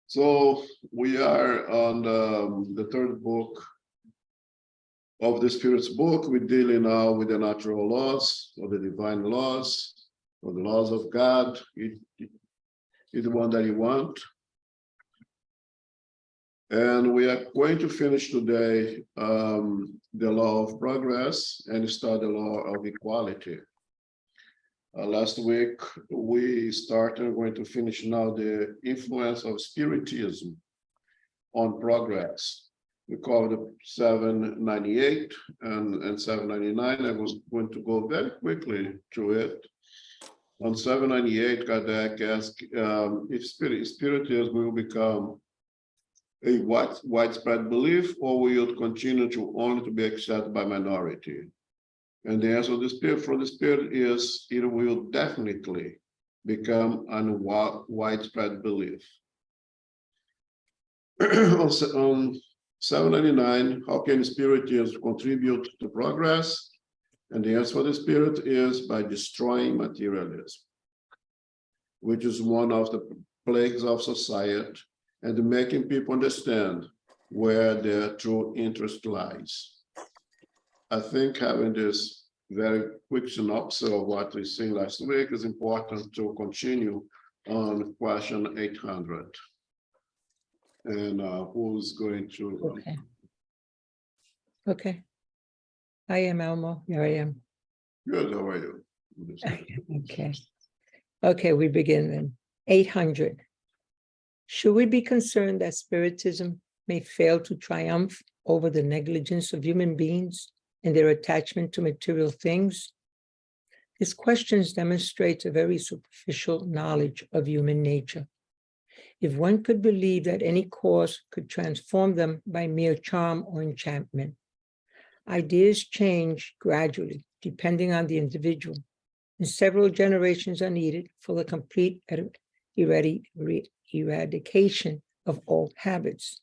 So we are on the third book of the Spirit's book. We're dealing now with the natural laws, or the divine laws, or the laws of God. Either one that you want. And we are going to finish today the law of progress and start the law of equality. Last week, we started, we're going to finish now the influence of Spiritism on progress. We called it 798 and 799. I was going to go very quickly through it. On 798, Kardec asked if Spiritism will become a widespread belief, or will it continue to only to be accepted by minority? And the answer of the Spirit from the Spirit is it will definitely become a widespread belief. On 799, how can Spiritism contribute to progress? And the answer for the Spirit is by destroying materialism, which is one of the plagues of society, and making people understand where their true interest lies. I think having this very quick synopsis of what we seen last week is important to continue on question 800. And who's going to? Okay. I am Elmo. Here I am. Good, how are you? Okay. Okay, we begin then. 800. Should we be concerned that Spiritism may fail to triumph over the negligence of human beings and their attachment to material things? This question demonstrates a very superficial knowledge of human nature. If one could believe that any cause could transform them by mere charm or enchantment, ideas change gradually, depending on the individual, and several generations are needed for the complete eradication of all habits.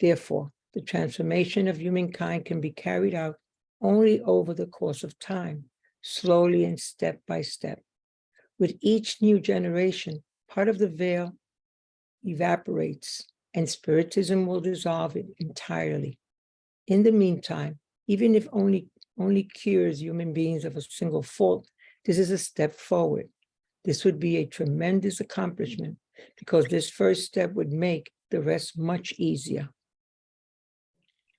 Therefore, the transformation of humankind can be carried out only over the course of time, slowly and step by step. With each new generation, part of the veil evaporates and Spiritism will dissolve it entirely. In the meantime, even if only cures human beings of a single fault, this is a step forward. This would be a tremendous accomplishment because this first step would make the rest much easier.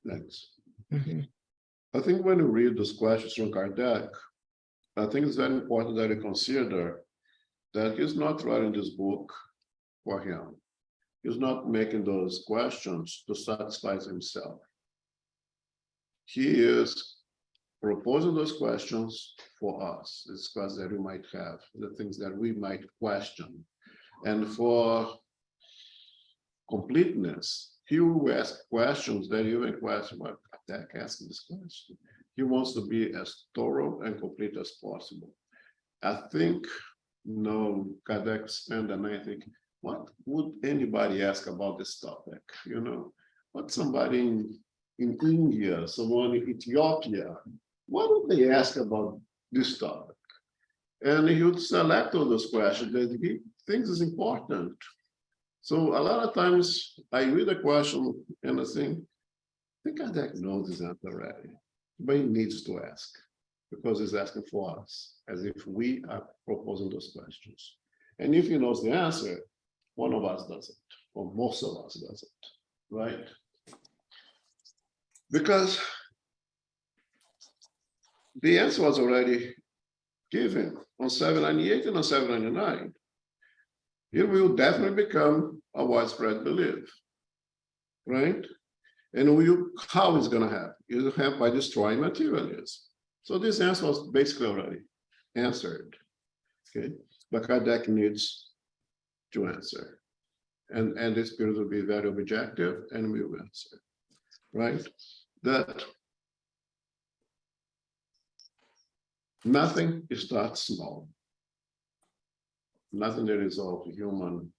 Thanks. Mm-hmm. I think when you read those questions from Kardec, I think it's very important that you consider that he's not writing this book for him. He's not making those questions to satisfy himself. He is proposing those questions for us. It's questions that we might have, the things that we might question. And for completeness, he will ask questions that you may question, well, Kardec asking this question. He wants to be as thorough and complete as possible. I think, Kardec spent, and I think, what would anybody ask about this topic? What somebody in India, someone in Ethiopia, what would they ask about this topic? And he would select all those questions that he thinks is important. So a lot of times I read a question and I think Kardec knows this answer already, but he needs to ask because he's asking for us, as if we are proposing those questions. And if he knows the answer, one of us doesn't, or most of us doesn't, right? Because the answer was already given on 798 and on 799. It will definitely become a widespread belief, right? And how it's going to happen? It will happen by destroying materialism. So this answer was basically already answered, okay? But Kardec needs to answer. And the Spirit will be very objective and we will answer, right? That nothing starts small. Nothing that is of human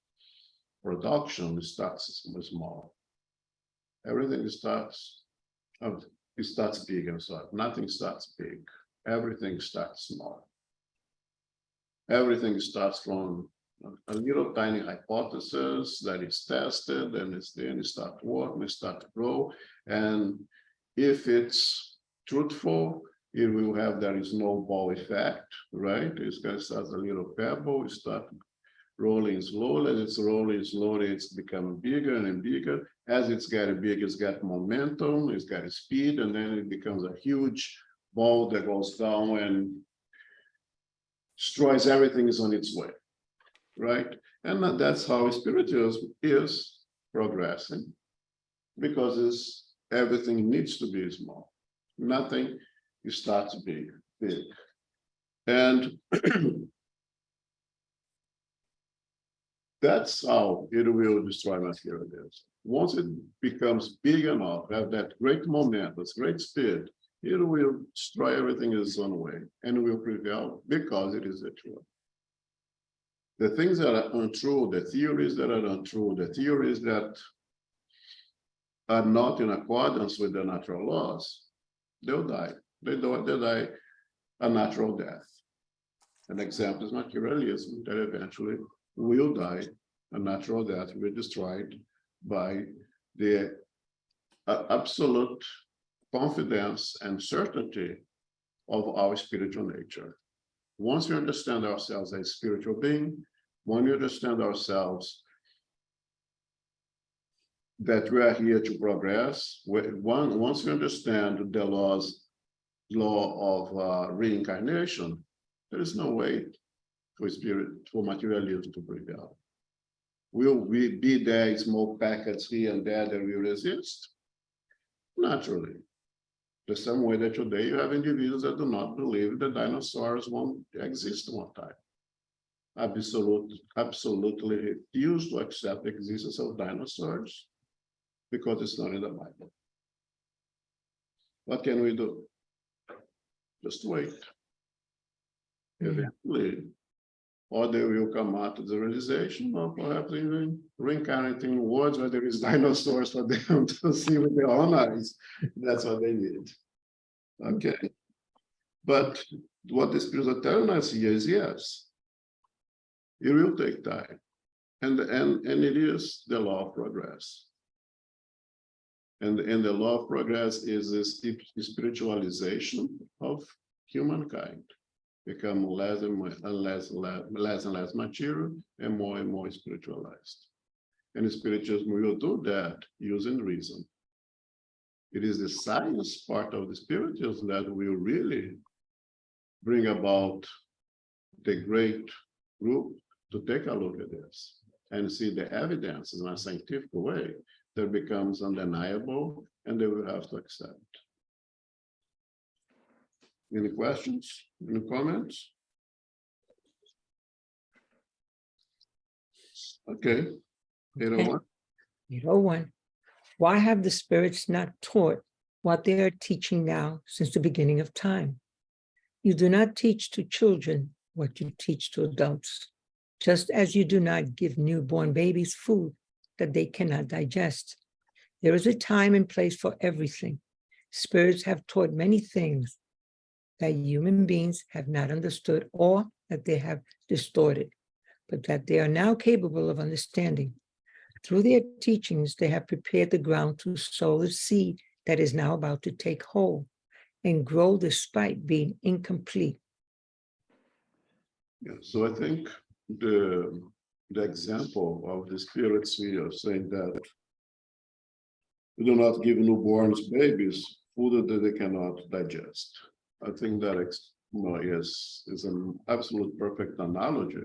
production starts small. Everything starts big and so nothing starts big. Everything starts small. Everything starts from a little tiny hypothesis that is tested, and then it start working, it start to grow. And if it's truthful, it will have that snowball effect, right? It's going to start a little pebble, it start rolling slowly, and it's rolling slowly, it's becoming bigger and bigger. As it's getting big, it's got momentum, it's got speed, and then it becomes a huge ball that goes down and destroys everything is on its way, right? And that's how spiritualism is progressing, because everything needs to be small. Nothing starts big. And that's how it will destroy materialism. Once it becomes big enough, have that great momentum, great speed, it will destroy everything in its own way and will prevail because it is the truth. The things that are untrue, the theories that are untrue, the theories that are not in accordance with the natural laws, they'll die. They die a natural death. An example is materialism, that eventually will die a natural death, will be destroyed by the absolute confidence and certainty of our spiritual nature. Once we understand ourselves as spiritual being, when we understand ourselves that we are here to progress, once we understand the law of reincarnation, there is no way for materialism to prevail. Will we be there small packets here and there that will resist? Naturally. The same way that today you have individuals that do not believe that dinosaurs won't exist one time. Absolutely refuse to accept the existence of dinosaurs because it's not in the Bible. What can we do? Just wait. Eventually, or they will come out to the realization, or perhaps even reincarnating worlds where there is dinosaurs for them to see with their own eyes. That's what they need. Okay. But what the spirits are telling us here is yes, it will take time. And it is the law of progress. And the law of progress is this spiritualization of humankind. Become less and less material and more spiritualized. And spiritualism will do that using reason. It is the science part of the spiritualism that will really bring about the great group to take a look at this and see the evidence in a scientific way that becomes undeniable and they will have to accept. Any questions? Any comments? Okay. 801. 801. Why have the spirits not taught what they are teaching now since the beginning of time? You do not teach to children what you teach to adults, just as you do not give newborn babies food that they cannot digest. There is a time and place for everything. Spirits have taught many things that human beings have not understood or that they have distorted, but that they are now capable of understanding. Through their teachings, they have prepared the ground to sow the seed that is now about to take hold and grow despite being incomplete. Yeah, so I think the example of the spirits here saying that we do not give newborns babies food that they cannot digest. I think that is an absolute perfect analogy.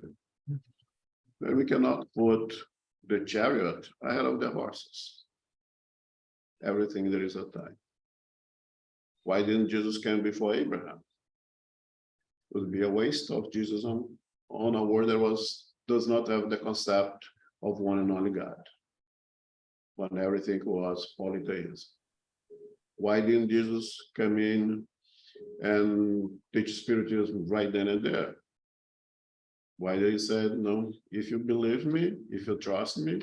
That we cannot put the chariot ahead of the horses. Everything there is a time. Why didn't Jesus come before Abraham? It would be a waste of Jesus on a world that does not have the concept of one and only God, when everything was polytheism. Why didn't Jesus come in and teach spiritism right then and there? Why they said, no, if you believe me, if you trust me,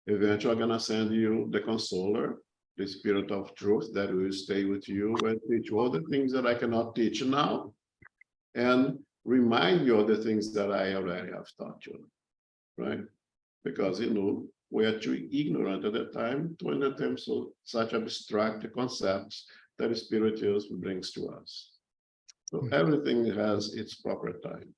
eventually I'm gonna send you the consoler, the spirit of truth that will stay with you and teach you all the things that I cannot teach now, and remind you of the things that I already have taught you. right? Because, we are too ignorant at that time to understand such abstract concepts that Spiritism brings to us. So everything has its proper time.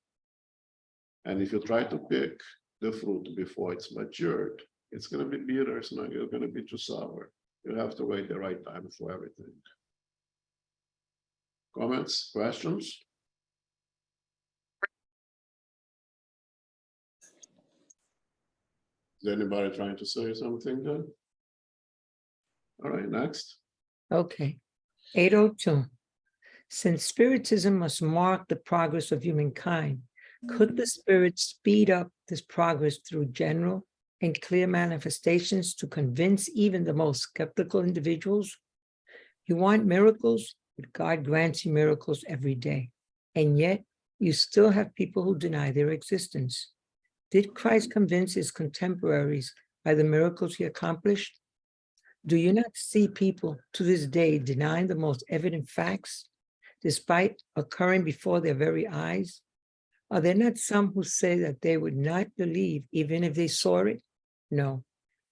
And if you try to pick the fruit before it's matured, it's going to be bitter, it's not going to be too sour. You have to wait the right time for everything. Comments, questions? Is anybody trying to say something then? All right, next. Okay. 802. Since Spiritism must mark the progress of humankind, could the Spirit speed up this progress through general and clear manifestations to convince even the most skeptical individuals? You want miracles, but God grants you miracles every day. And yet, you still have people who deny their existence. Did Christ convince his contemporaries by the miracles he accomplished? Do you not see people to this day denying the most evident facts, despite occurring before their very eyes? Are there not some who say that they would not believe even if they saw it? No,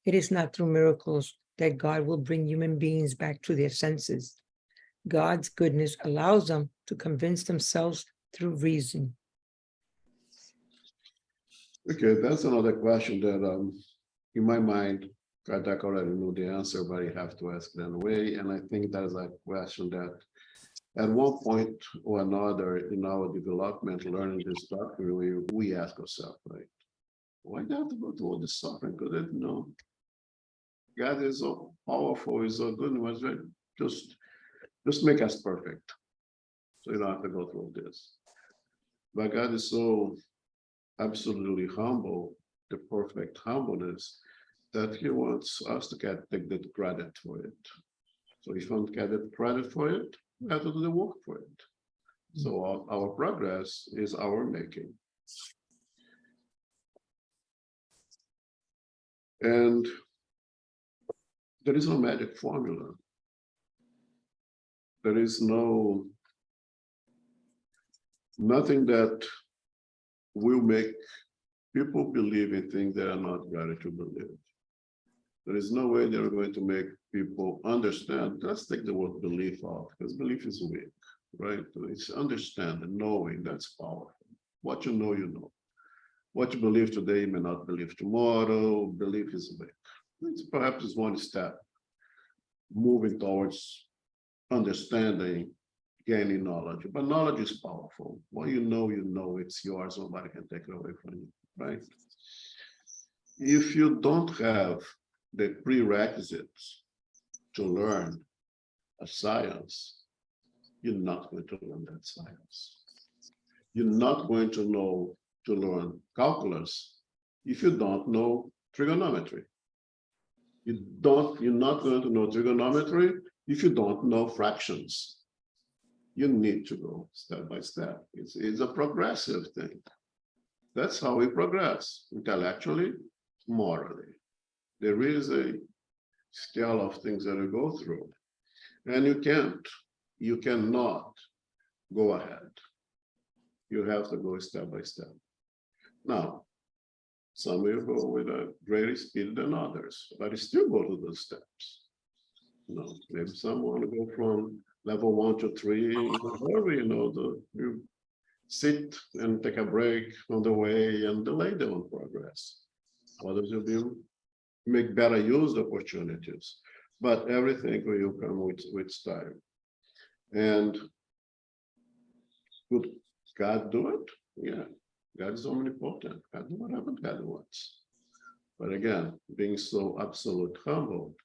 it is not through miracles that God will bring human beings back to their senses. God's goodness allows them to convince themselves through reason. Okay, that's another question that in my mind, Kardak already knew the answer, but you have to ask it anyway. And I think that's a question that at one point or another in our development, learning this stuff, we ask ourselves, right? Why do I have to go through all this suffering? Because God is so powerful, He's so good, right? Just make us perfect. So you don't have to go through this. But God is so absolutely humble, the perfect humbleness, that He wants us to take the credit for it. So if you don't get the credit for it, we have to do the work for it. So our progress is our making. And there is no magic formula. There is nothing that will make people believe in things they are not ready to believe. There is no way they're going to make people understand. Let's take the word belief out, because belief is weak, right? It's understanding, knowing, that's powerful. What you know. What you believe today, you may not believe tomorrow. Belief is weak. It's perhaps one step moving towards understanding, gaining knowledge. But knowledge is powerful. What you know, it's yours. Nobody can take it away from you, right? If you don't have the prerequisites to learn a science, you're not going to learn that science. You're not going to learn calculus if you don't know trigonometry. You're not going to know trigonometry if you don't know fractions. You need to go step by step. It's a progressive thing. That's how we progress, intellectually, morally. There is a scale of things that we go through. And you cannot go ahead. You have to go step by step. Now, some will go with a greater speed than others, but still go to those steps. Maybe some want to go from level 1 to 3, wherever, you sit and take a break on the way and delay their own progress. Others will make better use of opportunities, but everything will come with time. And could God do it? Yeah, God is omnipotent. God do whatever God wants. But again, being so absolute humble,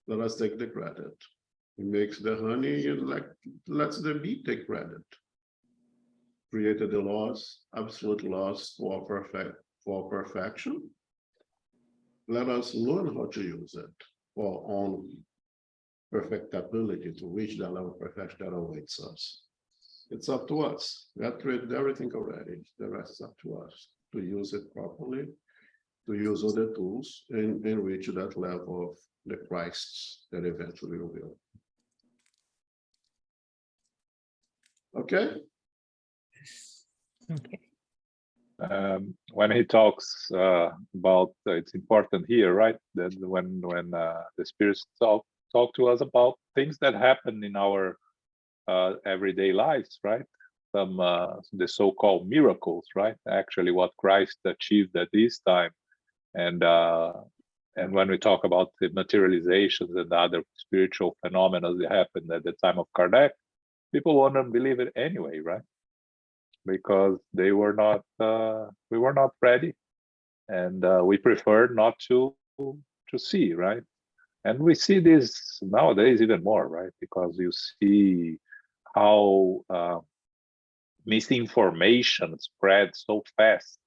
let us take the credit. He makes the honey, lets the bee take credit. Created the laws, absolute laws for perfection. Let us learn how to use it for our own perfectibility to reach that level of perfection that awaits us. It's up to us. God created everything already. The rest is up to us to use it properly, to use other tools and reach that level of the Christs that eventually will. Okay? Okay. when he talks about it's important here, right? That when the spirits talk to us about things that happen in our everyday lives, right? Some the so-called miracles, right? Actually, what Christ achieved at this time, and when we talk about the materializations and other spiritual phenomena that happened at the time of Kardec, people wouldn't believe it anyway, right? Because they were not, we were not ready, and we preferred not to see, right? And we see this nowadays even more, right? Because you see how misinformation spreads so fast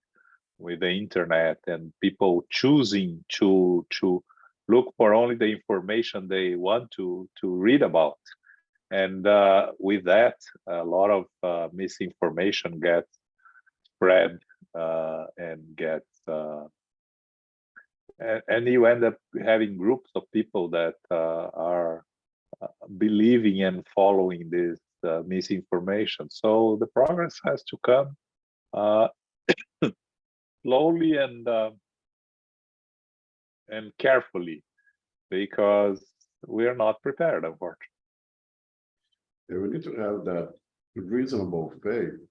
with the internet, and people choosing to look for only the information they want to read about, and with that a lot of misinformation gets spread, and gets and you end up having groups of people that are believing and following this misinformation. So the progress has to come slowly and carefully, because we are not prepared, unfortunately. Yeah, we need to have that reasonable faith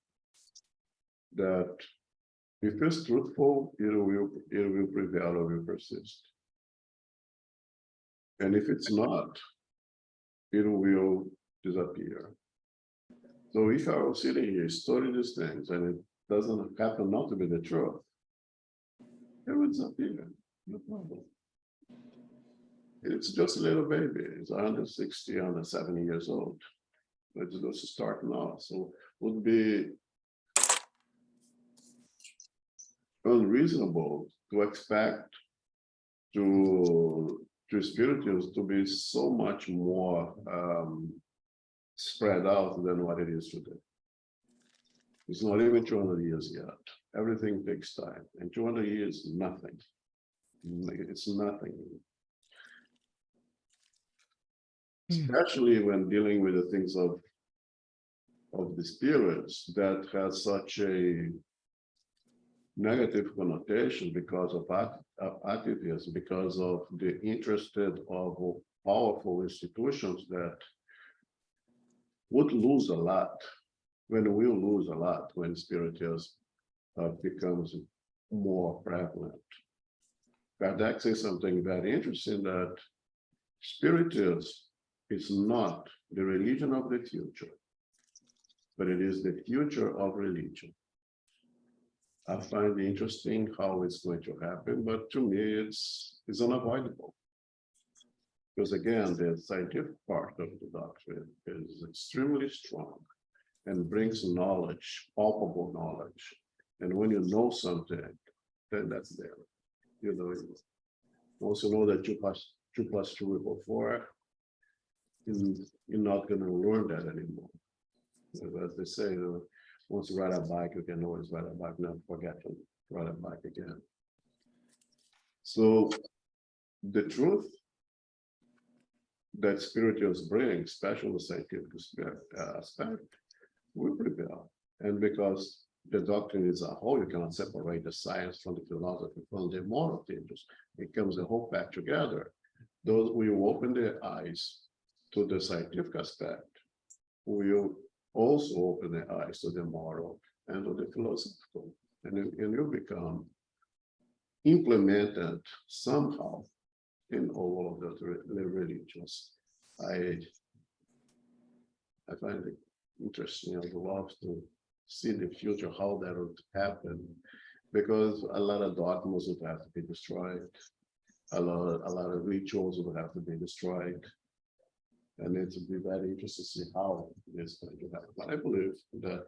that if it's truthful, it will prevail or will persist. And if it's not, it will disappear. So if I was sitting here studying these things and it doesn't happen not to be the truth, it would disappear. No problem. It's just a little baby. It's 160, 170 years old. It's just starting now. So would be unreasonable to expect to spirituals to be so much more spread out than what it is today. It's not even 200 years yet. Everything takes time, and 200 years, nothing. It's nothing. Especially when dealing with the things of the spirits that has such a negative connotation because of activism, because of the interested of powerful institutions that would lose a lot, when we lose a lot, when spiritism becomes more prevalent. Kardec says something very interesting, that spiritism is not the religion of the future, but it is the future of religion. I find it interesting how it's going to happen, but to me, it's unavoidable. Because again, the scientific part of the doctrine is extremely strong and brings knowledge, palpable knowledge. And when you know something, then that's there. You know, once you know that 2 plus 2 equals 4, you're not going to learn that anymore. As they say, once you ride a bike, you can always ride a bike, never forget to ride a bike again. So the truth that spirituals bring, especially the scientific aspect, will prevail. And because the doctrine is a whole, you cannot separate the science from the philosophy, from the moral teachings. It comes the whole pack together. Those will open their eyes to the scientific aspect, will also open their eyes to the moral and to the philosophical, and you become implemented somehow in all of the religions. I find it interesting. I would love to see the future, how that would happen, because a lot of dogmas would have to be destroyed. A lot of rituals would have to be destroyed. And it would be very interesting to see how it's going to happen. But I believe that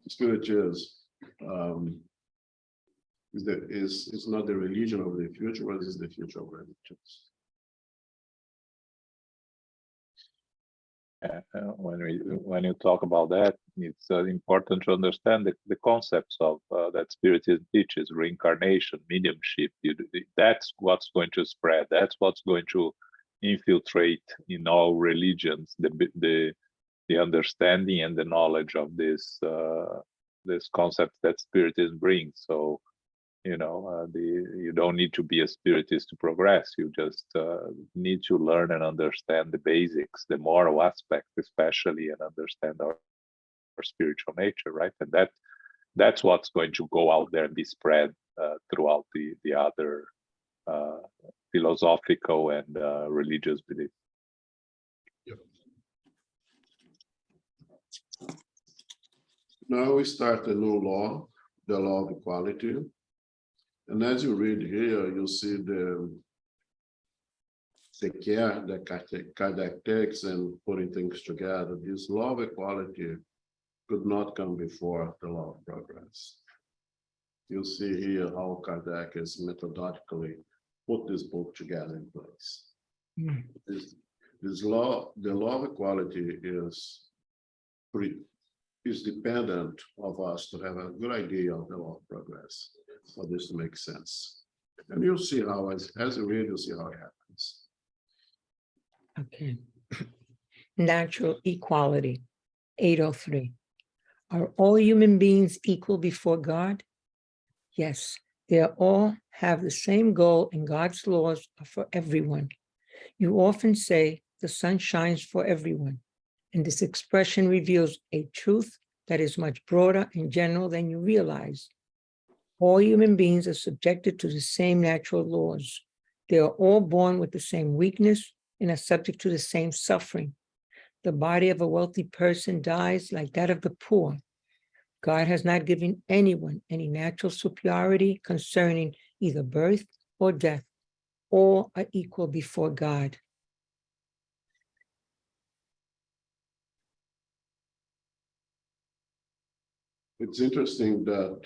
spiritualism is not the religion of the future, but is the future of religions. When you talk about that, it's important to understand the concepts of that Spiritism teaches: reincarnation, mediumship. That's what's going to spread. That's what's going to infiltrate in all religions, the understanding and the knowledge of this this concept that Spiritism brings. So, you don't need to be a Spiritist to progress. You just need to learn and understand the basics, the moral aspect, especially, and understand our spiritual nature, right? And that's what's going to go out there and be spread throughout the other philosophical and religious beliefs. Now we start a new law, the law of equality. And as you read here, you see the care that Kardec takes and putting things together. This law of equality could not come before the law of progress. You see here how Kardec is methodically put this book together in place. This law, the law of equality is dependent of us to have a good idea of the law of progress for this to make sense. And you'll see how, as you read, you'll see how it happens. Okay. Natural equality, 803. Are all human beings equal before God? Yes, they all have the same goal, and God's laws are for everyone. You often say the sun shines for everyone, and this expression reveals a truth that is much broader and general than you realize. All human beings are subjected to the same natural laws. They are all born with the same weakness and are subject to the same suffering. The body of a wealthy person dies like that of the poor. God has not given anyone any natural superiority concerning either birth or death. All are equal before God. It's interesting that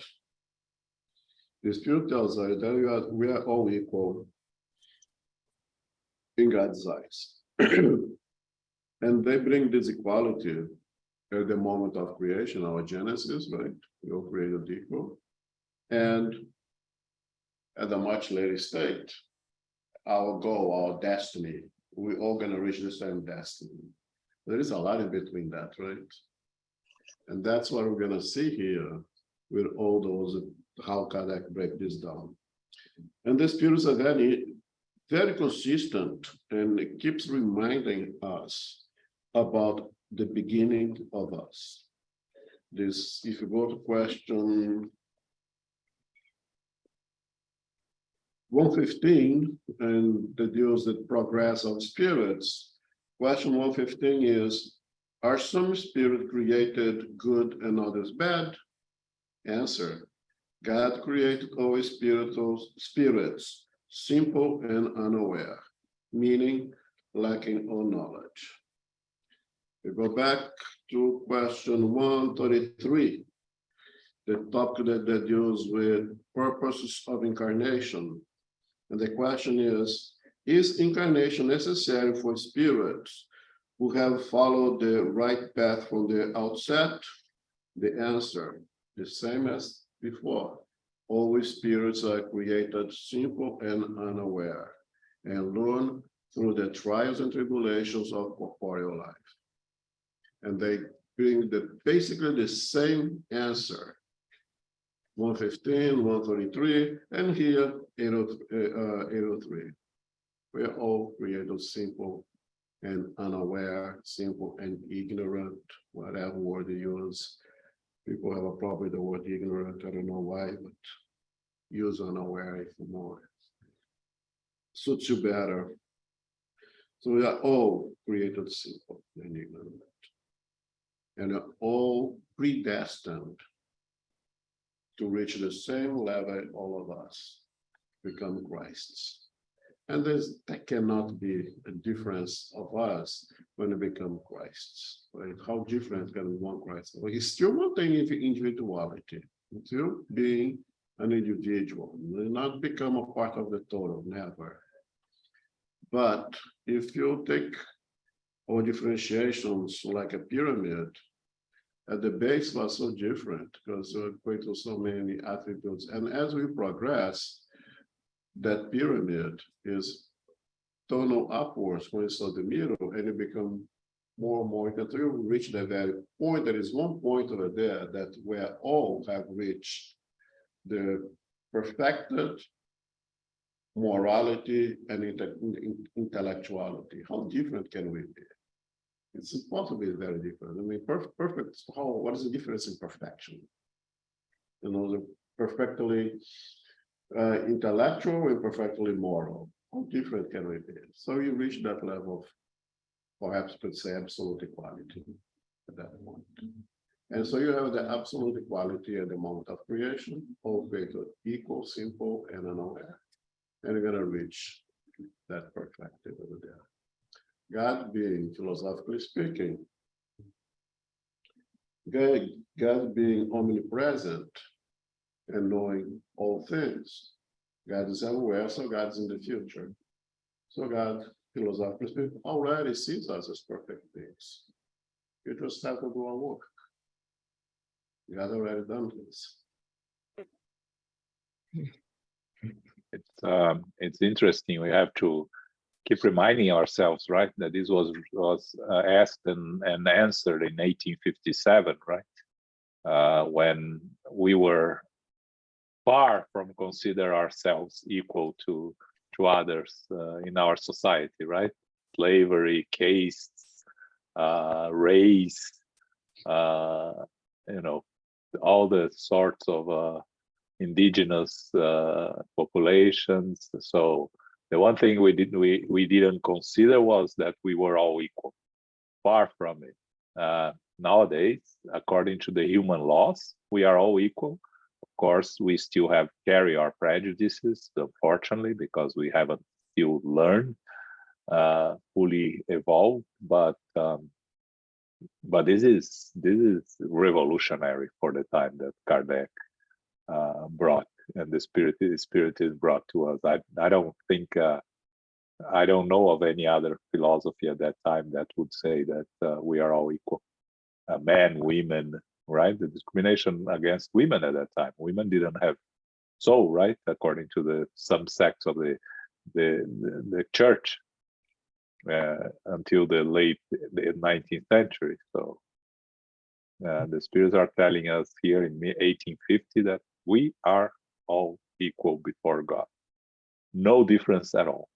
the Spirit tells us that we are all equal in God's eyes. And they bring this equality at the moment of creation, our Genesis, right? We all created equal. And at a much later state, our goal, our destiny, we're all going to reach the same destiny. There is a lot in between that, right? And that's what we're going to see here with all those, how Kardec break this down. And the spirits are very consistent, and it keeps reminding us about the beginning of us. This, if you go to question 115, and that deals with progress of spirits, question 115 is, are some spirits created good and others bad? Answer, God created all spirits, simple and unaware, meaning lacking all knowledge. We go back to question 133, the topic that deals with purposes of incarnation. And the question is incarnation necessary for spirits who have followed the right path from the outset? The answer, the same as before. All spirits are created simple and unaware, and learn through the trials and tribulations of corporeal life. And they bring basically the same answer. 115, 133, and here 803. We are all created simple and unaware, simple and ignorant, whatever word you use. People have a problem with the word ignorant. I don't know why, but use unaware if more. Suits you better. So we are all created simple and ignorant. And are all predestined to reach the same level, all of us, become Christs. And there cannot be a difference of us when we become Christs. Right? How different can one Christ? Well, he's still maintaining individuality, still being an individual, not become a part of the total, never. But if you take our differentiations like a pyramid, at the base was so different because we're going to so many attributes. And as we progress, that pyramid is tunnel upwards when it's at the middle, and it become more until you reach the very point. There is one point over there that where all have reached the perfected morality and intellectuality. How different can we be? It's impossible to be very different. I mean, perfect. What is the difference in perfection? You know, the perfectly intellectual and perfectly moral. How different can we be? So you reach that level of, perhaps could say, absolute equality at that point. And so you have the absolute equality at the moment of creation, all created equal, simple, and unaware. And you're going to reach that perspective over there. God being, philosophically speaking, God being omnipresent and knowing all things. God is everywhere, so God is in the future. So God, philosophically speaking, already sees us as perfect beings. You just have to do our work. God already done this. It's interesting. We have to keep reminding ourselves, right, that this was asked and answered in 1857, right, when we were far from consider ourselves equal to others in our society, right? Slavery, castes, race, you know, all the sorts of indigenous populations. So the one thing we didn't consider was that we were all equal. Far from it. Nowadays, according to the human laws, we are all equal. Of course, we still carry our prejudices, unfortunately, because we haven't still learned, fully evolved. But this is revolutionary for the time that Kardec brought, and the Spiritism brought to us. I don't think I don't know of any other philosophy at that time that would say that we are all equal, men, women, right? The discrimination against women at that time, women didn't have soul, right? According to some sects of the church until the late 19th century. So the spirits are telling us here in 1850 that we are all equal before God, no difference at all.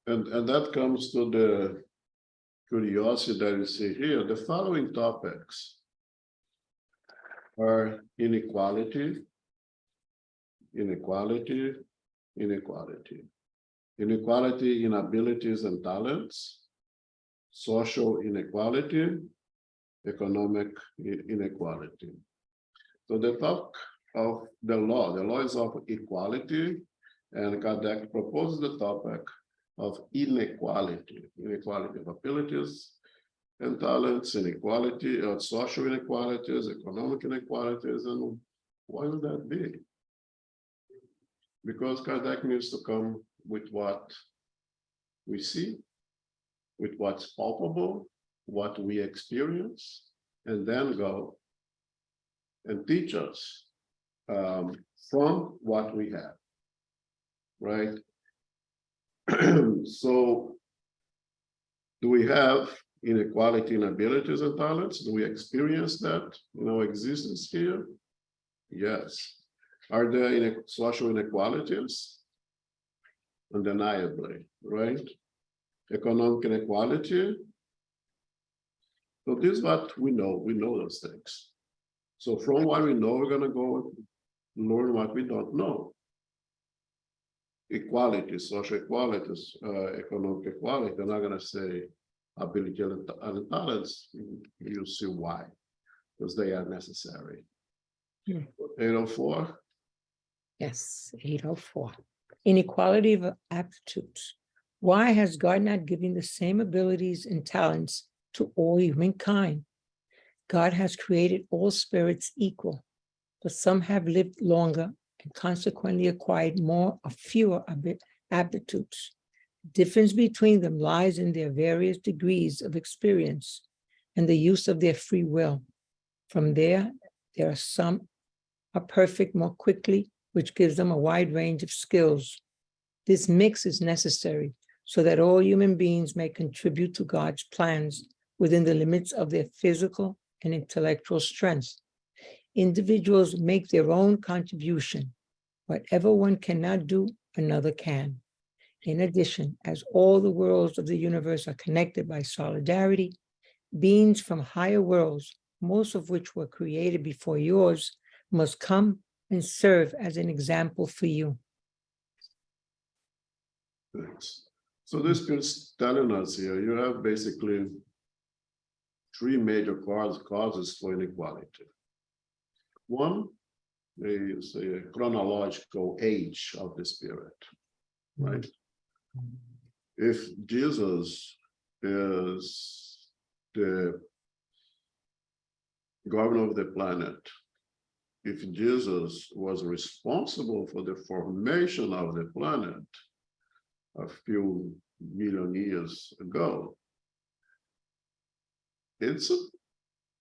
And that comes to the curiosity that you see here. The following topics are inequality, inequality, inequality, inequality in abilities and talents, social inequality, economic inequality. So the talk of the law is of equality, and Kardec proposes the topic of inequality of abilities and talents, inequality of social inequalities, economic inequalities, and why would that be? Because Kardec needs to come with what we see, with what's palpable, what we experience, and then go and teach us from what we have, right? So, do we have inequality in abilities and talents? Do we experience that in our existence here? Yes. Are there social inequalities? Undeniably, right? Economic inequality. So this is what we know. We know those things. So from what we know, we're going to go learn what we don't know. Equality, social equalities, economic equality. They're not going to say ability and talents. You see why, because they are necessary. 804. Yes, 804. Inequality of aptitudes. Why has God not given the same abilities and talents to all humankind? God has created all spirits equal, but some have lived longer and consequently acquired more or fewer aptitudes. The difference between them lies in their various degrees of experience and the use of their free will. From there are some are perfect more quickly, which gives them a wide range of skills. This mix is necessary so that all human beings may contribute to God's plans within the limits of their physical and intellectual strengths. Individuals make their own contribution. Whatever one cannot do, another can. In addition, as all the worlds of the universe are connected by solidarity, beings from higher worlds, most of which were created before yours, must come and serve as an example for you. Thanks. So this is telling us here, you have basically three major causes for inequality. One, they say a chronological age of the spirit, right? If Jesus is the governor of the planet, if Jesus was responsible for the formation of the planet a few million years ago, it's a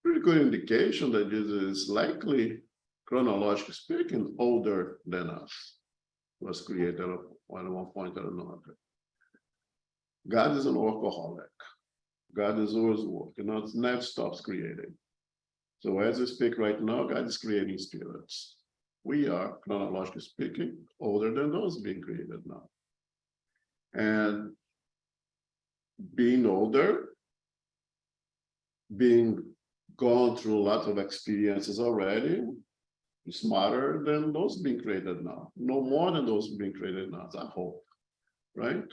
pretty good indication that Jesus is likely, chronologically speaking, older than us, was created at one point or another. God is an workaholic. God is always working, never stops creating. So as we speak right now, God is creating spirits. We are, chronologically speaking, older than those being created now. And being older, being gone through a lot of experiences already, smarter than those being created now. No more than those being created now, I hope, right?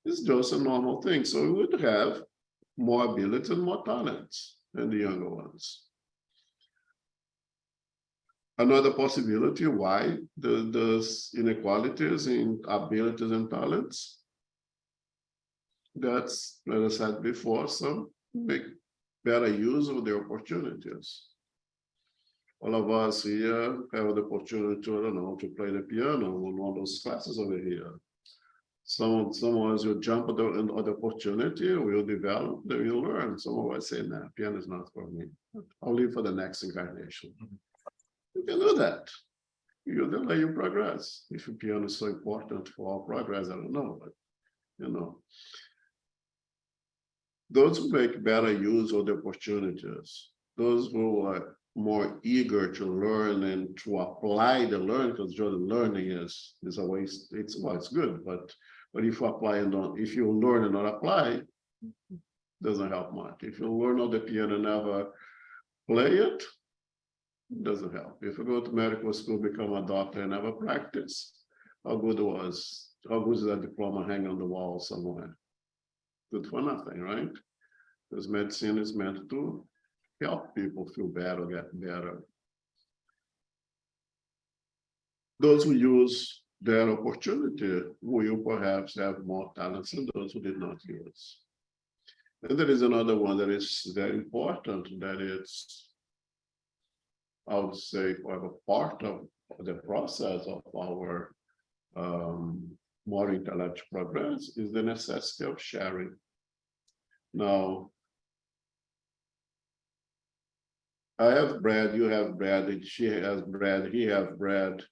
It's just a normal thing. So we would have more ability and more talents than the younger ones. Another possibility why there's inequalities in abilities and talents, that's, as I said before, some make better use of the opportunities. All of us here have the opportunity to, I don't know, to play the piano on one of those classes over here. Some of us will jump at the opportunity, will develop, they will learn. Some of us say, nah, piano is not for me. I'll leave for the next incarnation. You can do that. You delay your progress. If your piano is so important for our progress, I don't know, but you know. Those who make better use of the opportunities, those who are more eager to learn and to apply the learning, because the learning is a waste, it's good, but if you apply and don't, if you learn and not apply, doesn't help much. If you learn on the piano and never play it, doesn't help. If you go to medical school, become a doctor and never practice, how good is that diploma hanging on the wall somewhere? Good for nothing, right? Because medicine is meant to help people feel better, get better. Those who use their opportunity will perhaps have more talents than those who did not use. And there is another one that is very important, that it's, I would say, a part of the process of our more intellectual progress is the necessity of sharing. Now, I have bread, you have bread, she has bread, he has bread.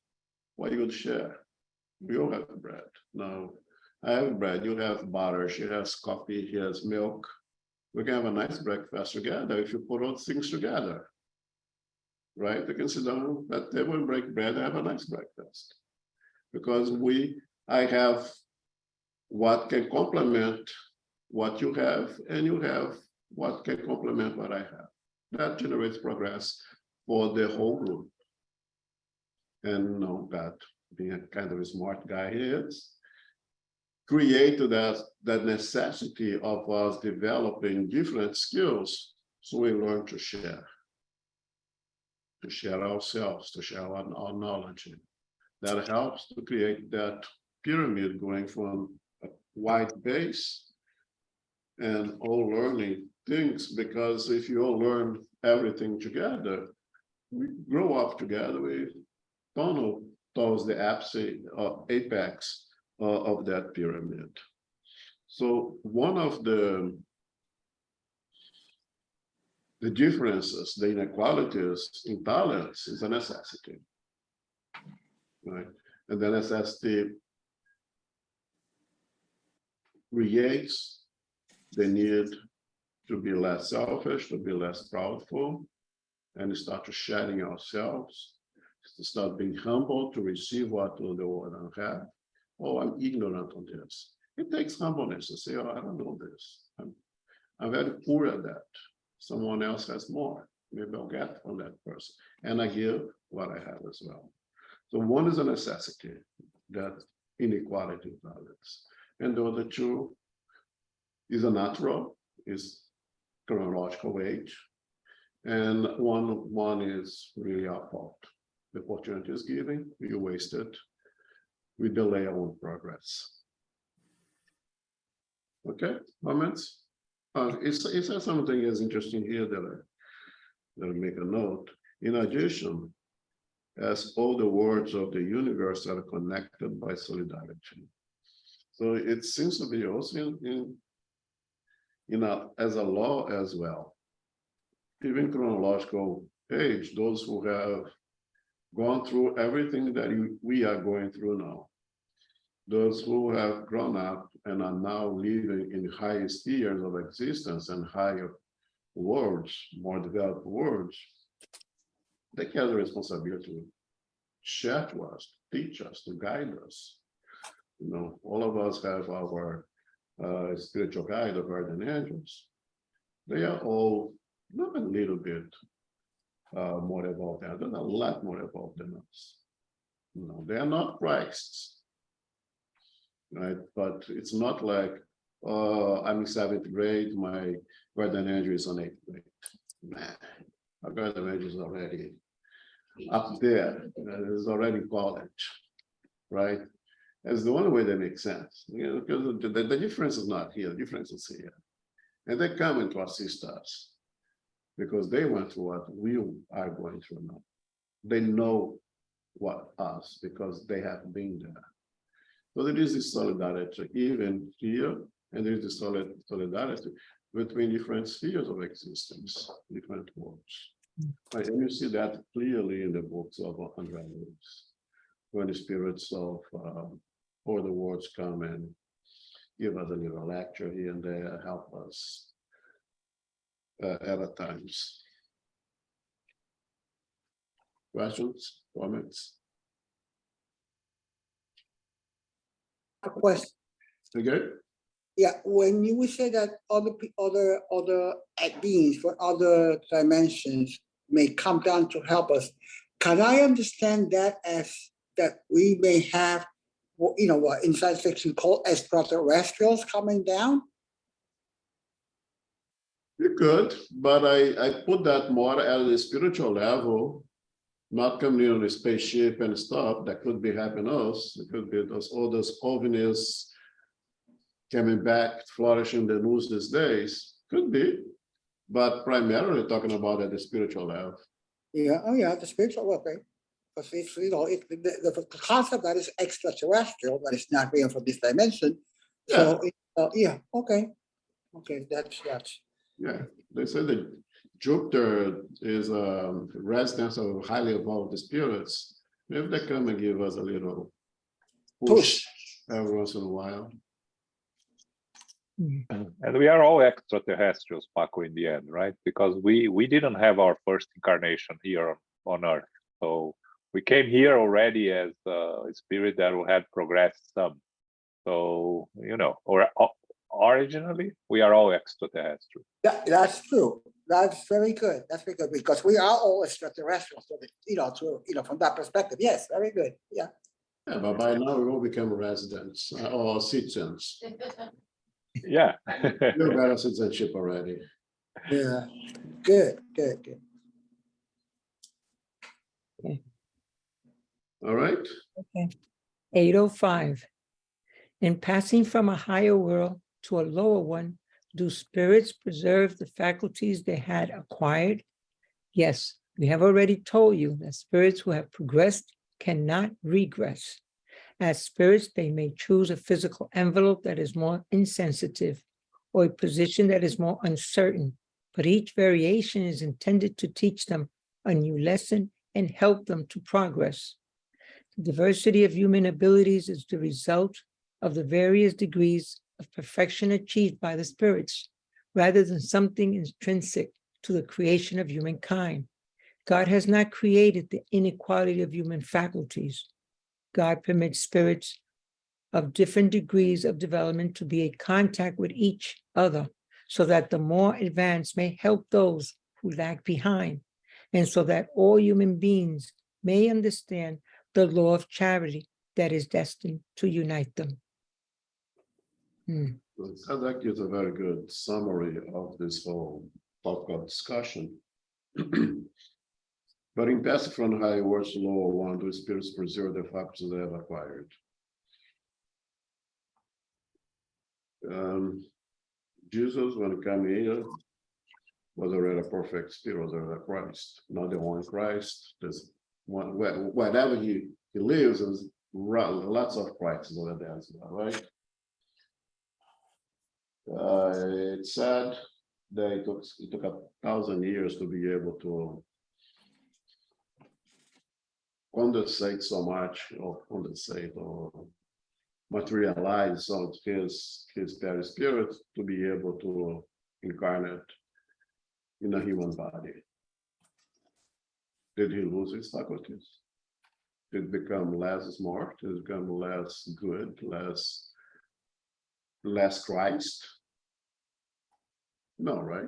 Why you would share? We all have bread. Now, I have bread, you have butter, she has coffee, he has milk. We can have a nice breakfast together if you put all things together. Right? You can sit down at the table and break bread and have a nice breakfast. Because I have what can complement what you have, and you have what can complement what I have. That generates progress for the whole group. And God, being a kind of a smart guy he is, created that necessity of us developing different skills, so we learn to share ourselves, to share our knowledge. That helps to create that pyramid going from a wide base and all learning things, because if you all learn everything together, we grow up together, we tunnel towards the apex of that pyramid. So one of the differences, the inequalities in talents is a necessity, right? And the necessity creates the need to be less selfish, to be less proudful, and start to shedding ourselves, to start being humble, to receive what the world don't have. Oh, I'm ignorant on this. It takes humbleness to say, oh, I don't know this. I'm very poor at that. Someone else has more. Maybe I'll get from that person. And I give what I have as well. So one is a necessity, that inequality balance. And the other two is a natural, is chronological age. And one is really our fault. The opportunity is given, we waste it, we delay our own progress. Okay, comments? It says something is interesting here that I make a note. In addition, as all the words of the universe are connected by solidarity. So it seems to be also as a law as well. Even chronological age, those who have gone through everything that we are going through now, those who have grown up and are now living in highest years of existence and higher worlds, more developed worlds, they carry the responsibility to share to us, teach us, to guide us. You know, all of us have our spiritual guide, the guardian angels. They are all not a little bit more evolved, they're a lot more evolved than us. You know, they are not Christs, right? But it's not like, I'm in 7th grade, my guardian angel is on 8th grade. Man, my guardian angel is already up there, is already in college, right? That's the only way that makes sense. You know, because the difference is not here, the difference is here. And they come in to assist us because they went through what we are going through now. They know what us, because they have been there. So there is this solidarity even here, and there is this solidarity between different spheres of existence, different worlds. Right? And you see that clearly in the books of Andrea Lewis, when the spirits of all the worlds come and give us a little lecture here and there, help us at times. Questions, comments? A question. Okay. Yeah, when you would say that other beings from other dimensions may come down to help us, can I understand that as that we may have, you know, what in science fiction called extraterrestrials coming down? You could, but I put that more at the spiritual level, not coming in on a spaceship and stuff. That could be happening to us. It could be all those ovnis coming back, flourishing the news these days. Could be, but primarily talking about at the spiritual level. Yeah, oh yeah, the spiritual, okay. Because it's, you know, the concept that is extraterrestrial, that is not real from this dimension. So yeah, okay. Okay, that's. Yeah, they say that Jupiter is a residence of highly evolved spirits. Maybe they come and give us a little push every once in a while. And we are all extraterrestrials, Paco, in the end, right? Because we didn't have our first incarnation here on Earth. So we came here already as a spirit that had progressed some. So, you know, or originally, we are all extraterrestrial. Yeah, that's true. That's very good. That's very good, because we are all extraterrestrials. So that, you know, from that perspective, yes, very good. Yeah. Yeah, but by now we all become residents or citizens. Yeah. You got a citizenship already. Yeah. Good. Okay. All right. Okay. 805. In passing from a higher world to a lower one, do spirits preserve the faculties they had acquired? Yes, we have already told you that spirits who have progressed cannot regress. As spirits, they may choose a physical envelope that is more insensitive or a position that is more uncertain, but each variation is intended to teach them a new lesson and help them to progress. The diversity of human abilities is the result of the various degrees of perfection achieved by the spirits, rather than something intrinsic to the creation of humankind. God has not created the inequality of human faculties. God permits spirits of different degrees of development to be in contact with each other, so that the more advanced may help those who lag behind, and so that all human beings may understand the law of charity that is destined to unite them. That gives a very good summary of this whole topic of discussion. But in passing from high words to lower one, the spirits preserve the faculties they have acquired. Jesus, when he came here, was already a perfect spirit, was already a Christ, not the one Christ. There's one, wherever he lives, there's lots of Christs over there as well, right? It's sad that it took 1,000 years to be able to condensate so much, or materialize some of his very spirit to be able to incarnate in a human body. Did he lose his faculties? Did it become less smart? Did it become less good, less Christ? No, right?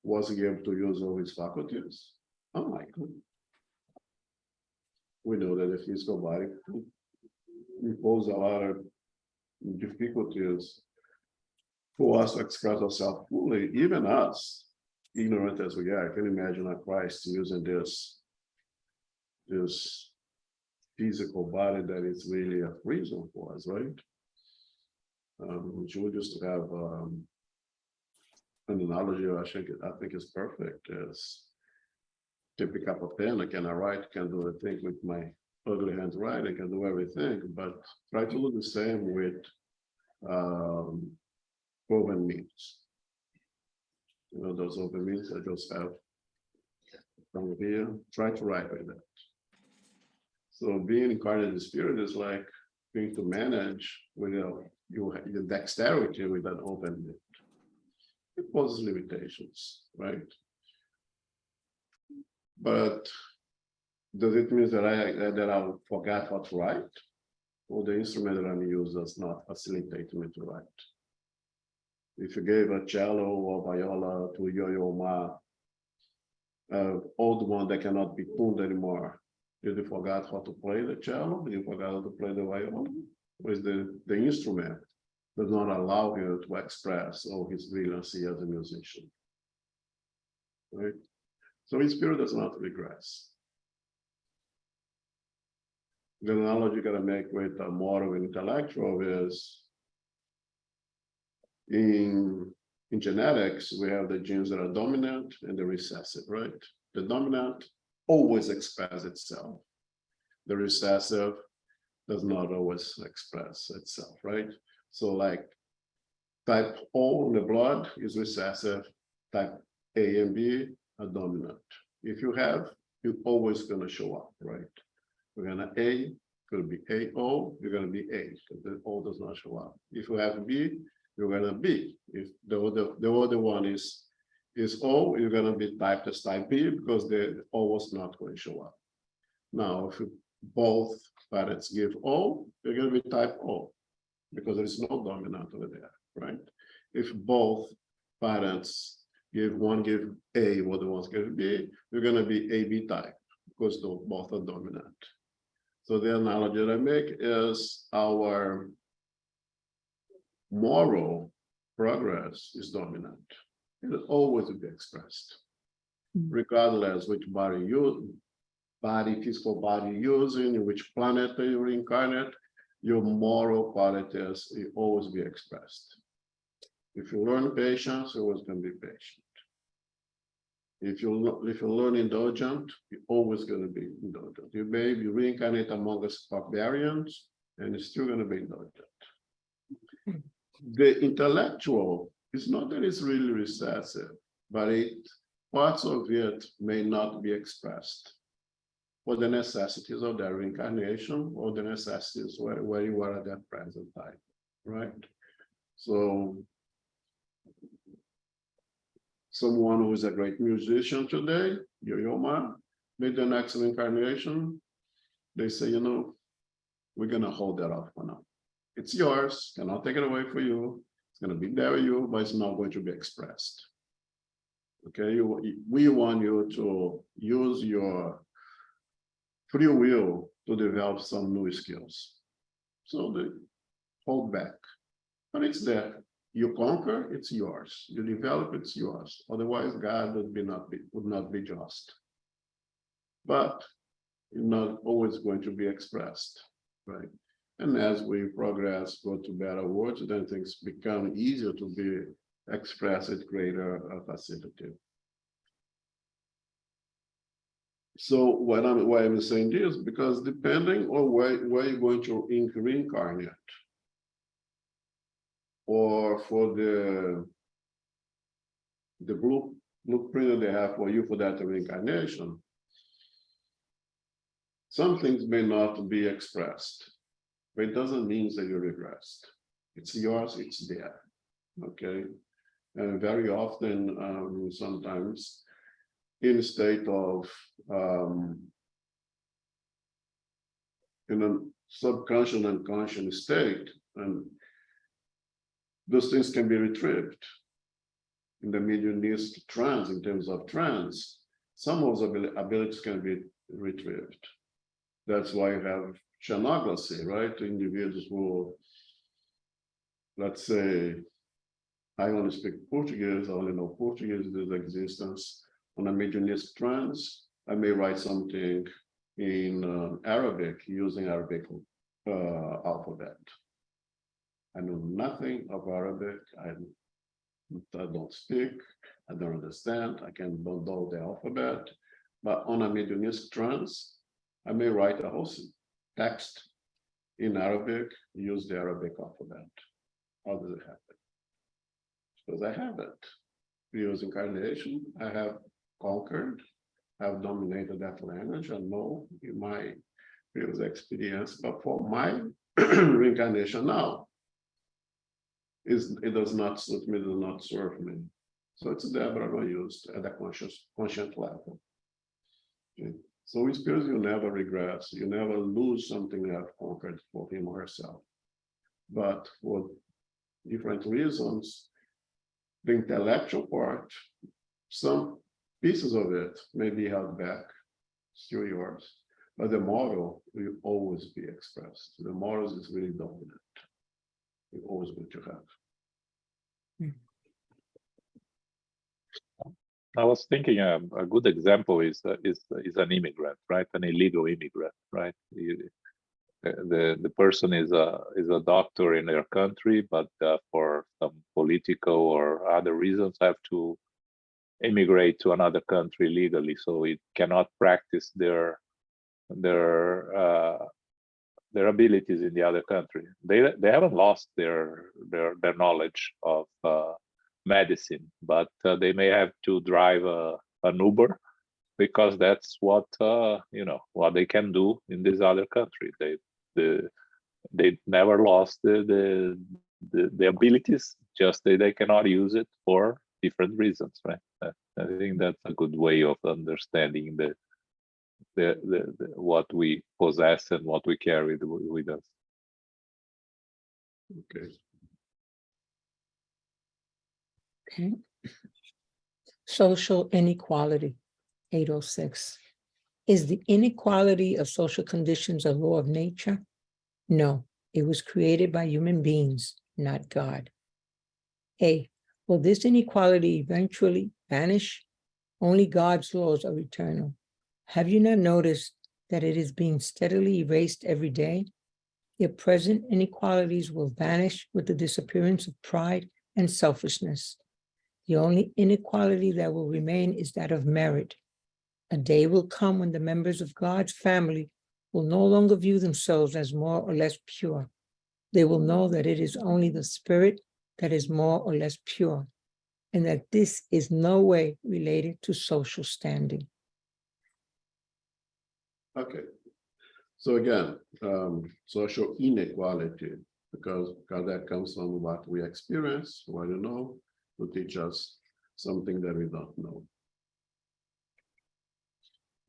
Was he able to use all his faculties? Unlikely. We know that the physical body impose a lot of difficulties for us to express ourselves fully, even us, ignorant as we are. I can imagine a Christ using this physical body that is really a prison for us, right? Jude used to have an analogy I think is perfect, is to pick up a pen, I can write, can do a thing with my ugly handwriting, I can do everything, but try to do the same with open means. You know, those open means I just have from here, try to write with that. So being incarnate in the spirit is like being to manage with your dexterity with an open mind. It poses limitations, right? But does it mean that I forgot how to write? Or the instrument that I'm using does not facilitate me to write? If you gave a cello or viola to Yo-Yo Ma, old one that cannot be tuned anymore, did you forget how to play the cello? Did you forget how to play the viola? Or is the instrument does not allow him to express all his brilliancy as a musician? Right? So his spirit does not regress. The analogy you're going to make with a moral and intellectual is in genetics, we have the genes that are dominant and the recessive, right? The dominant always express itself. The recessive does not always express itself, right? So like type O in the blood is recessive, type A and B are dominant. If you have, you're always going to show up, right? We're going to A, going to be AO, you're going to be A, because the O does not show up. If you have B, you're going to B. If the other one is O, you're going to be typed as type B because the O was not going to show up. Now, if both parents give O, you're going to be type O because there is no dominant over there, right? If both parents give A, or the ones give B, you're going to be AB type because both are dominant. So the analogy that I make is our moral progress is dominant. It will always be expressed, regardless which physical body you're using, in which planet you reincarnate, your moral qualities will always be expressed. If you learn patience, you're always going to be patient. If you learn indulgent, you're always going to be indulgent. You may be reincarnate among us barbarians, and you're still going to be indulgent. The intellectual is not that it's really recessive, but parts of it may not be expressed for the necessities of their reincarnation or the necessities where you are at that present time, right? So someone who is a great musician today, Yo-Yo Ma, made an excellent incarnation. They say, you know, we're gonna hold that off for now. It's yours, cannot take it away for you. It's gonna be there with you, but it's not going to be expressed. Okay, we want you to use your free will to develop some new skills. So they hold back, but it's there. You conquer, it's yours. You develop, it's yours. Otherwise, God would not be just. But not always going to be expressed, right? And as we progress, go to better words, then things become easier to be expressed with greater facility. So why I'm saying this, because depending on where you're going to reincarnate, or for the blueprint that they have for you for that reincarnation, some things may not be expressed, but it doesn't mean that you regressed. It's yours, it's there, okay? And very often, sometimes, in a state of, in a subconscious and conscious state, and those things can be retrieved. In the mediumistic trance, in terms of trance, some of the abilities can be retrieved. That's why you have channography, right? Individuals who, let's say, I only speak Portuguese, I only know Portuguese, there's existence. On a mediumistic trance, I may write something in Arabic, using Arabic alphabet. I know nothing of Arabic, I don't speak, I don't understand, I don't know the alphabet, but on a mediumistic trance, I may write a whole text in Arabic, use the Arabic alphabet. How does it happen? Because I have it. Previous incarnation, I have conquered, I have dominated that language, I know in my previous experience, but for my reincarnation now, it does not suit me, does not serve me. So it's there, but I don't use at a conscient level. Okay. So in spirits, you never regress, you never lose something you have conquered for him or herself. But for different reasons, the intellectual part, some pieces of it may be held back, still yours, but the moral will always be expressed. The morals is really dominant. You're always going to have. I was thinking a good example is an immigrant, right? An illegal immigrant, right? The person is a doctor in their country, but for some political or other reasons have to immigrate to another country legally, so it cannot practice their abilities in the other country. They haven't lost their knowledge of medicine, but they may have to drive an Uber because that's what what they can do in this other country. They never lost the abilities, just they cannot use it for different reasons, right? I think that's a good way of understanding the what we possess and what we carry with us. Okay. Okay. Social inequality, 806. Is the inequality of social conditions a law of nature? No, it was created by human beings, not God. A, will this inequality eventually vanish? Only God's laws are eternal. Have you not noticed that it is being steadily erased every day? Your present inequalities will vanish with the disappearance of pride and selfishness. The only inequality that will remain is that of merit. A day will come when the members of God's family will no longer view themselves as more or less pure. They will know that it is only the spirit that is more or less pure, and that this is no way related to social standing. Okay. So again, social inequality. because that comes from what we experience, what you know, to teach us something that we don't know.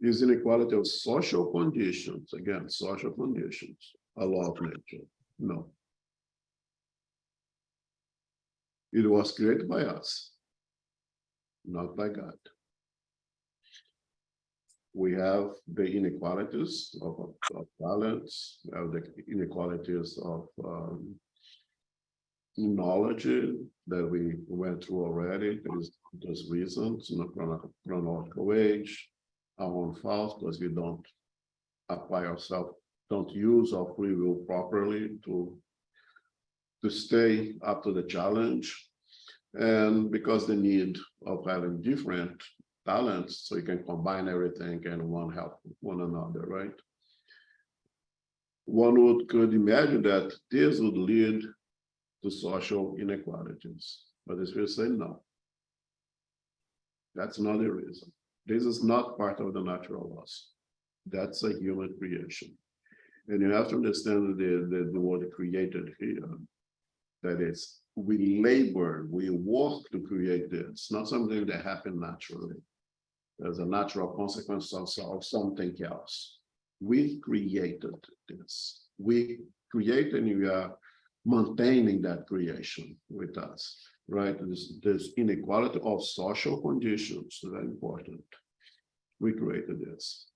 Is inequality of social conditions, again, social conditions, a law of nature? No. It was created by us, not by God. We have the inequalities of talents, we have the inequalities of knowledge that we went through already. There's reasons, chronological age, our own fault, because we don't apply ourselves, don't use our free will properly to stay up to the challenge. And because the need of having different talents, so you can combine everything and one help one another, right? One could imagine that this would lead to social inequalities, but this will say no. That's not the reason. This is not part of the natural laws. That's a human creation. And you have to understand the word created here. That is, we labor, we work to create this. It's not something that happened naturally. There's a natural consequence of something else. We created this. We created, and we are maintaining that creation with us, right? This inequality of social conditions, very important. We created this.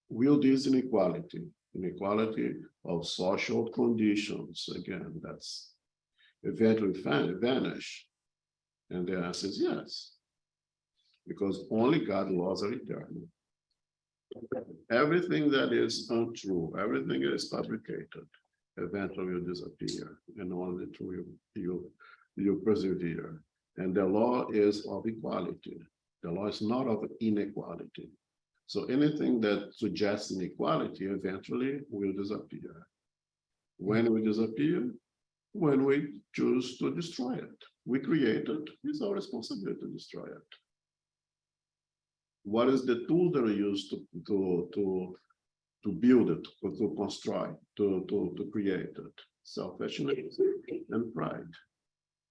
Will this inequality of social conditions, again, that's eventually vanish? And the answer is yes, because only God's laws are eternal. Everything that is untrue, everything that is fabricated, eventually will disappear, and only through you persevere. And the law is of equality. The law is not of inequality. So anything that suggests inequality eventually will disappear. When we disappear, when we choose to destroy it. We create it, it's our responsibility to destroy it. What is the tool that we use to build it, to construct, to create it? Selfishness and pride.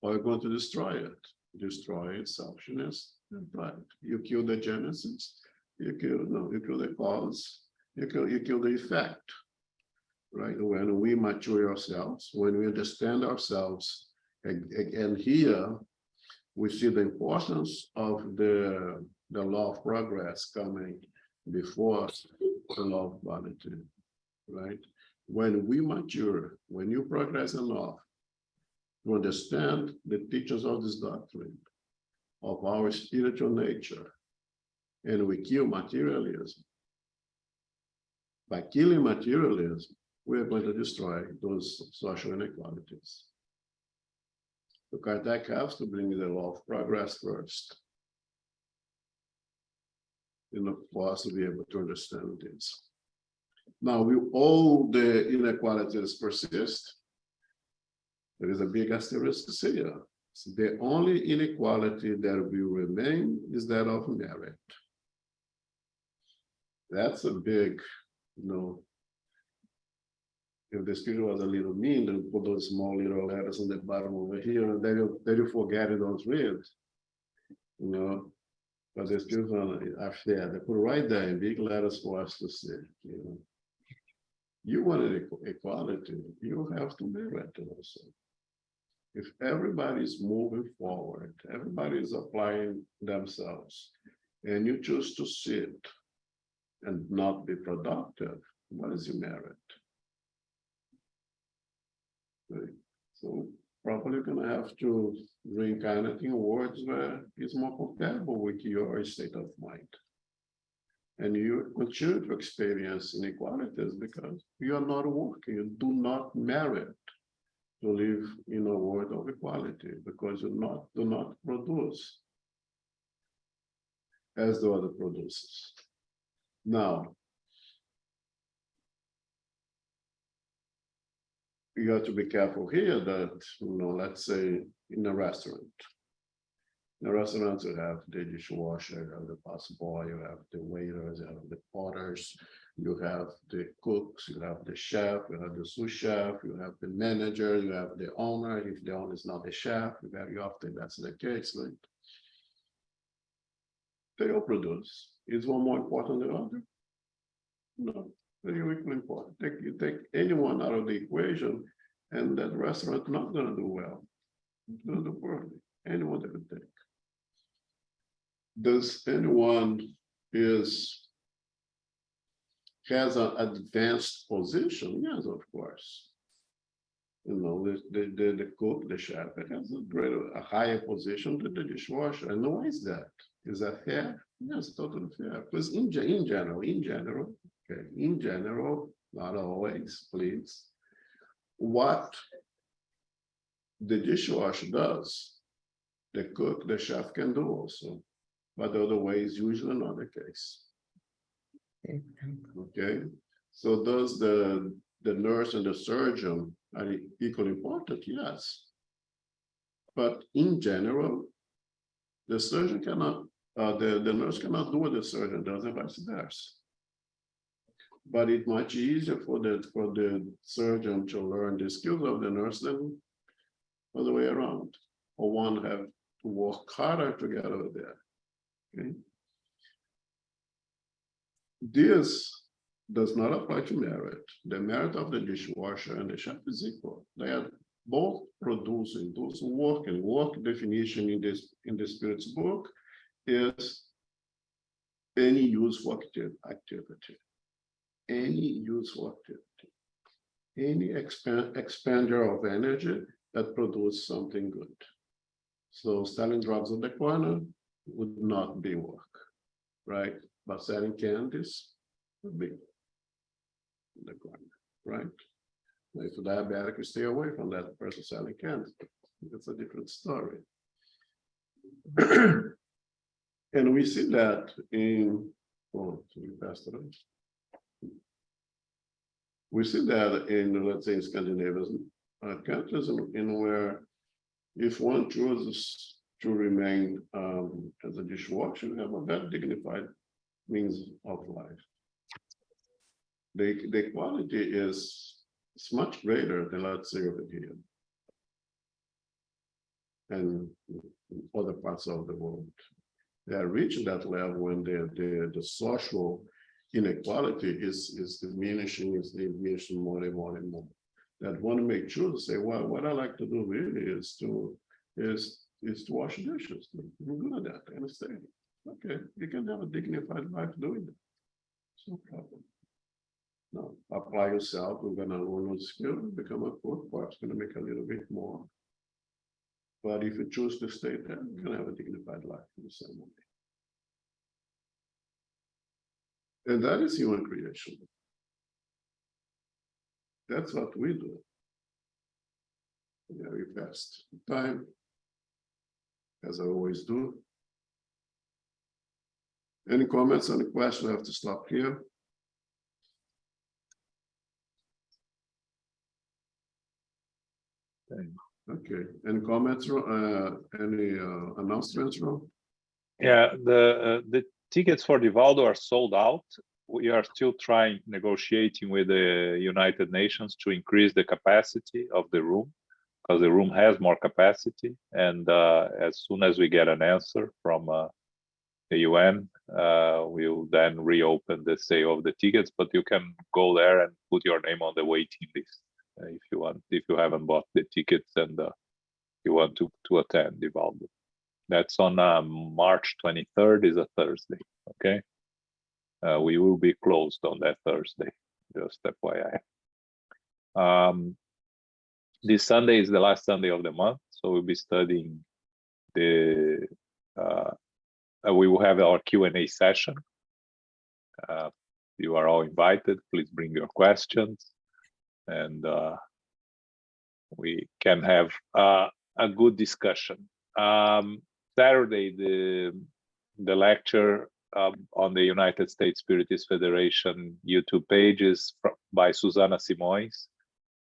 Or you're going to destroy it. Destroy it, selfishness and pride. You kill the genesis, you kill the cause, you kill the effect. Right? When we mature ourselves, when we understand ourselves, and here we see the importance of the law of progress coming before the law of quality, right? When we mature, when you progress enough to understand the teachings of this doctrine, of our spiritual nature, and we kill materialism. By killing materialism, we are going to destroy those social inequalities. So Kardec has to bring the law of progress first, for us to be able to understand this. Now, will all the inequalities persist? There is a big asterisk here. So the only inequality that will remain is that of merit. That's a big, if the spirit was a little mean, then put those small little letters on the bottom over here, and then you forget it, don't read. But the spirit are there. They put right there in big letters for us to see. You want equality, you have to merit it also. If everybody is moving forward, everybody is applying themselves, and you choose to sit and not be productive, what is your merit? Right. So probably you're going to have to reincarnate in words where it's more compatible with your state of mind. And you continue to experience inequalities because you are not working, you do not merit to live in a world of equality because you do not produce as the other produces. Now, you have to be careful here that, let's say in a restaurant. In a restaurant, you have the dishwasher, you have the busboy, you have the waiters, you have the porters, You have the cooks, you have the chef, you have the sous chef, you have the manager, you have the owner. If the owner is not the chef, very often that's the case. Like, they all produce. Is one more important than the other? No, they're equally important. You take anyone out of the equation, and that restaurant not gonna do well. It's gonna do poorly. Anyone that would take. Does anyone has an advanced position? Yes, of course. You know, the cook, the chef, it has a higher position than the dishwasher. And why is that? Is that fair? Yes, totally fair. Because in general, okay, in general, not always, please. What the dishwasher does, the cook, the chef can do also. But the other way is usually not the case. Okay, so does the nurse and the surgeon are equally important? Yes. But in general, the surgeon cannot, the nurse cannot do what the surgeon does and vice versa. But it's much easier for the surgeon to learn the skills of the nurse than other way around. Or one have to work harder to get over there. Okay. This does not apply to merit. The merit of the dishwasher and the chef is equal. They are both producing. Those who work and work definition in the Spirit's book is any useful activity. Any useful activity. Any expander of energy that produces something good. So selling drugs on the corner would not be work, right? But selling candies would be in the corner, right? If a diabetic, you stay away from that person selling candies. It's a different story. And we see that in, we see that in, let's say, in Scandinavian countries, in where if one chooses to remain as a dishwasher, you have a very dignified means of life. The quality is much greater than, let's say, over here and other parts of the world. They are reaching that level when the social inequality is diminishing more and more and more. That one may choose to say, well, what I like to do really is to wash dishes. I'm good at that. I understand. Okay, you can have a dignified life doing that. It's no problem. Now, apply yourself. We're gonna learn those skills, become a cook. Perhaps gonna make a little bit more. But if you choose to stay there, you're gonna have a dignified life in the same way. And that is human creation. That's what we do. Yeah, we passed time, as I always do. Any comments on the question? I have to stop here. Okay. Any comments? Any announcements, Ron? Yeah, the tickets for the Valdo are sold out. We are still negotiating with the United Nations to increase the capacity of the room, because the room has more capacity. And as soon as we get an answer from the UN, we'll then reopen the sale of the tickets. But you can go there and put your name on the waiting list if you want, if you haven't bought the tickets and you want to attend the Valdo. That's on March 23rd, is a Thursday. Okay, we will be closed on that Thursday. Just FYI. This Sunday is the last Sunday of the month, so we'll be studying the. We will have our Q&A session. You are all invited. Please bring your questions, and we can have a good discussion. Saturday, the lecture on the United States Spiritist Federation YouTube page is by Susana Simões,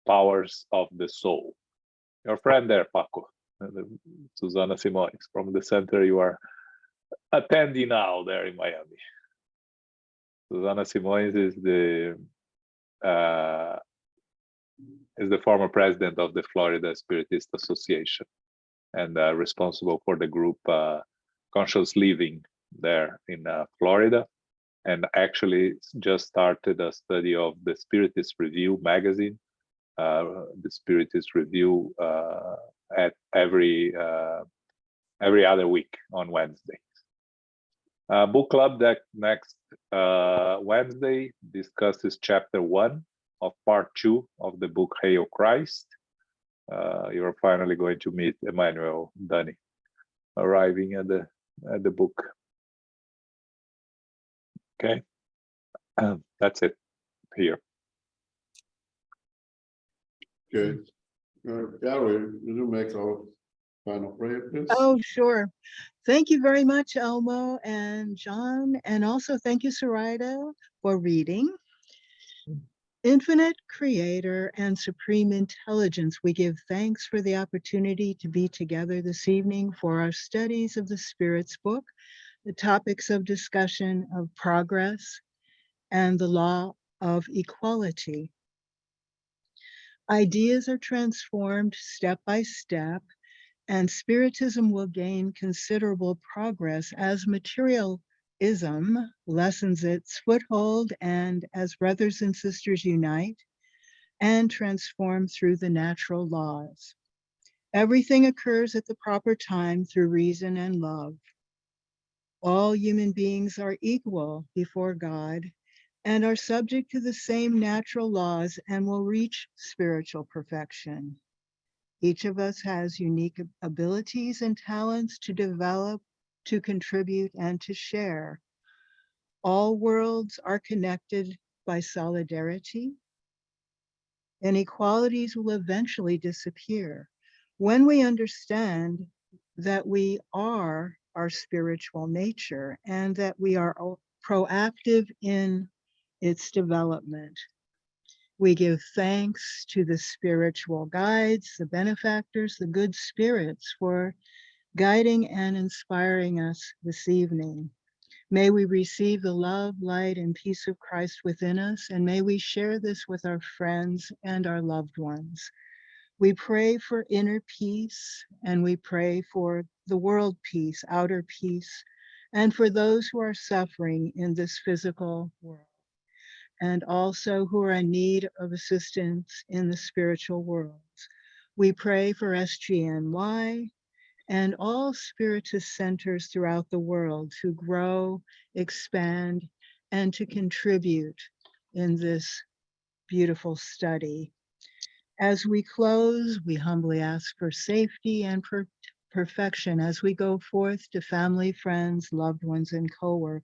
Powers of the Soul. Your friend there, Paco, Susana Simões, from the center you are attending now there in Miami. Susana Simões is the former president of the Florida Spiritist Association and responsible for the group Conscious Living there in Florida, and actually just started a study of the Spiritist Review magazine, the Spiritist Review at every other week on Wednesday. Book club that next Wednesday discusses chapter 1 of part 2 of the book Hail Christ. You're finally going to meet Emmanuel Dunny arriving at the book. Okay, that's it here. Okay. Gary, will you make our final prayer, please? Oh, sure. Thank you very much, Elmo and John, and also thank you, Sarita, for reading. Infinite Creator and Supreme Intelligence, we give thanks for the opportunity to be together this evening for our studies of the Spirit's book, the topics of discussion of progress and the law of equality. Ideas are transformed step by step, and Spiritism will gain considerable progress as materialism lessens its foothold and as brothers and sisters unite and transform through the natural laws. Everything occurs at the proper time through reason and love. All human beings are equal before God and are subject to the same natural laws and will reach spiritual perfection. Each of us has unique abilities and talents to develop, to contribute, and to share. All worlds are connected by solidarity. Inequalities will eventually disappear when we understand that we are our spiritual nature and that we are proactive in its development. We give thanks to the spiritual guides, the benefactors, the good spirits for guiding and inspiring us this evening. May we receive the love, light, and peace of Christ within us, and may we share this with our friends and our loved ones. We pray for inner peace, and we pray for the world peace, outer peace, and for those who are suffering in this physical world, and also who are in need of assistance in the spiritual worlds. We pray for SGNY and all Spiritist centers throughout the world to grow, expand, and to contribute in this beautiful study. As we close, we humbly ask for safety and for perfection as we go forth to family, friends, loved ones, and co-workers.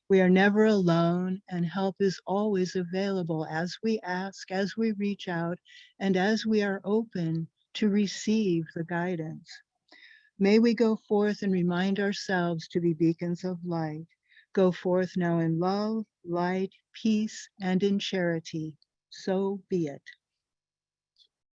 We are never alone, and help is always available as we ask, as we reach out, and as we are open to receive the guidance. May we go forth and remind ourselves to be beacons of light. Go forth now in love, light, peace, and in charity. So be it.